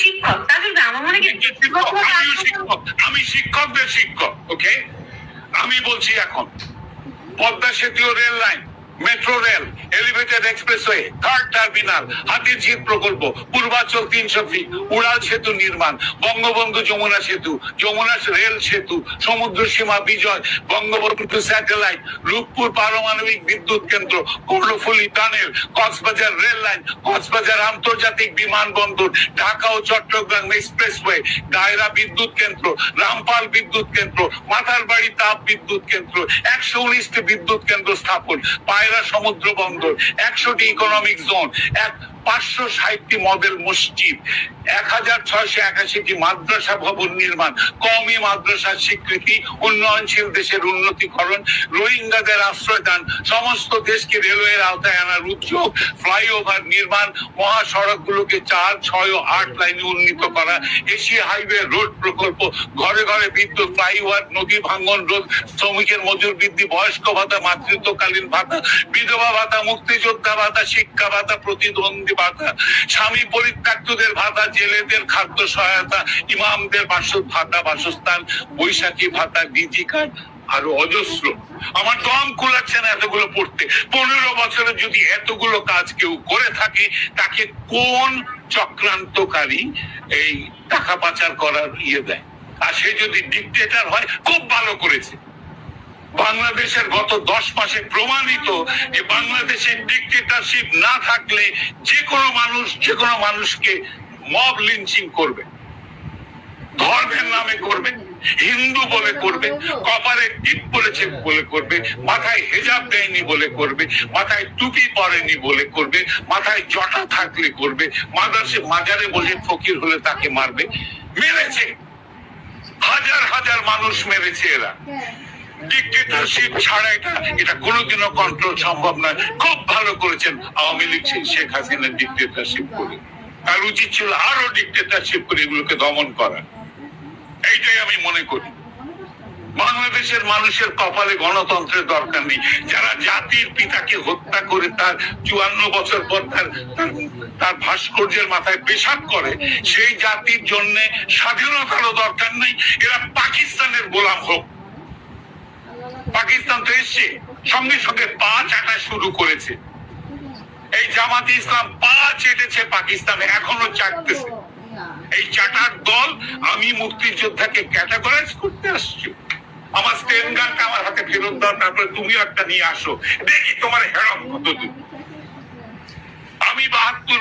শিক্ষক তাদের আমার মনে আমি শিক্ষকদের শিক্ষক। ওকে, আমি বলছি এখন পদ্মা সেতু rail line, metro rail, elevated expressway, third terminal, Hatirjheel প্রকল্প, পূর্বাচল 300 ফিট, উড়াল সেতু নির্মাণ, বঙ্গবন্ধু যমুনা সেতু, যমুনা রেল সেতু, সমুদ্র সীমা বিজয়, বঙ্গবন্ধু স্যাটেলাইট, রূপপুর পারমাণবিক বিদ্যুৎ কেন্দ্র, Karnaphuli tunnel, Cox's Bazar rail line, Cox's Bazar আন্তর্জাতিক বিমানবন্দর, ঢাকা ও চট্টগ্রাম এক্সপ্রেসওয়ে, দায়রা বিদ্যুৎ কেন্দ্র, রামপাল বিদ্যুৎ কেন্দ্র, মাথারবাড়ি তাপ বিদ্যুৎ কেন্দ্র, 119টি বিদ্যুৎ কেন্দ্র স্থাপন, সমুদ্র বন্দর, 100টি ইকোনমিক জোন, 560টি মডেল মসজিদ, 1681টি মাদ্রাসা ভবন নির্মাণ, কওমি মাদ্রাসার স্বীকৃতি, উন্নয়নশীল দেশের উন্নতিকরণ, রোহিঙ্গাদের আশ্রয় দান, সমস্ত দেশকে রেলওয়ের আওতায় আনার উদ্যোগ, ফ্লাইওভার নির্মাণ, মহাসড়কগুলোকে 4, 6 ও 8 লাইনে উন্নীত করা, এশিয়া হাইওয়ে রোড প্রকল্প, ঘরে ঘরে বিদ্যুৎ, ফ্লাইওভার, নদী ভাঙ্গন রোধ, শ্রমিকের মজুর বৃদ্ধি, বয়স্ক ভাতা, মাতৃত্বকালীন ভাতা, বিধবা ভাতা, মুক্তিযোদ্ধা ভাতা, শিক্ষা ভাতা, প্রতিদ্বন্দ্বী ভাতা, স্বামী পরিত্যক্তদের ভাতা, জেলেদের খাদ্য সহায়তা, ইমামদের বাসস্থান, বৈশাখী ভাতা, ডিজি কার্ড, আরো অজস্র। আমার দম কুলাচ্ছে না এতগুলো পড়তে। 15 বছরে যদি এতগুলো কাজ কেউ করে থাকে, তাকে কোন চক্রান্তকারী এই টাকা পাচার করার দেয়? আর সে যদি ডিক্টেটর হয়, খুব ভালো করেছে। বাংলাদেশের গত 10 মাসে প্রমাণিত যে বাংলাদেশের ডিক্টেটরশিপ না থাকলে যে কোনো মানুষকে মব লিঞ্চিং করবে, ধর্মের নামে করবে, হিন্দু বলে করবে, কপালে টিপ পড়েছে বলে করবে, মাথায় হেজাব দেয়নি বলে করবে, মাথায় টুপি পরেনি বলে করবে, মাথায় জটা থাকলে করবে, মাজারে বসে ফকির হলে তাকে মারবে। মেরেছে, হাজার হাজার মানুষ মেরেছে এরা। ডিক্টেটরশিপ ছাড়া এটা কোনোদিনও কন্ট্রোল সম্ভব নয়। খুব ভালো করেছেন আওয়ামী লীগ শেখ হাসিনা ডিক্টেটরশিপ করে। আর উচিত ছিল আরো ডিক্টেটরশিপ করে এগুলোকে দমন করা। এইটাই আমি মনে করি। বাংলাদেশের মানুষের কপালে গণতন্ত্রের দরকার নেই। যারা জাতির পিতাকে হত্যা করে তার 54 বছর পর তার ভাস্কর্যের মাথায় পেশাব করে, সেই জাতির জন্য স্বাধীনতারও দরকার নেই। এরা পাকিস্তানের গোলাম হোক। পাকিস্তান তো এসছে, সঙ্গে সঙ্গে পা চাটা শুরু করেছে। এই জামাতে ইসলাম পা চেটেছে পাকিস্তানে, এখনো চাটতেছে। এই চাটার দল আমি মুক্তিযোদ্ধাকে ক্যাটাগরাইজ করতে আসছি। আমার স্টেন গানটা আমার হাতে ফেরত দাও, তারপরে তুমি একটা নিয়ে আসো, দেখি তোমার হেরম কত দূর। আমি 72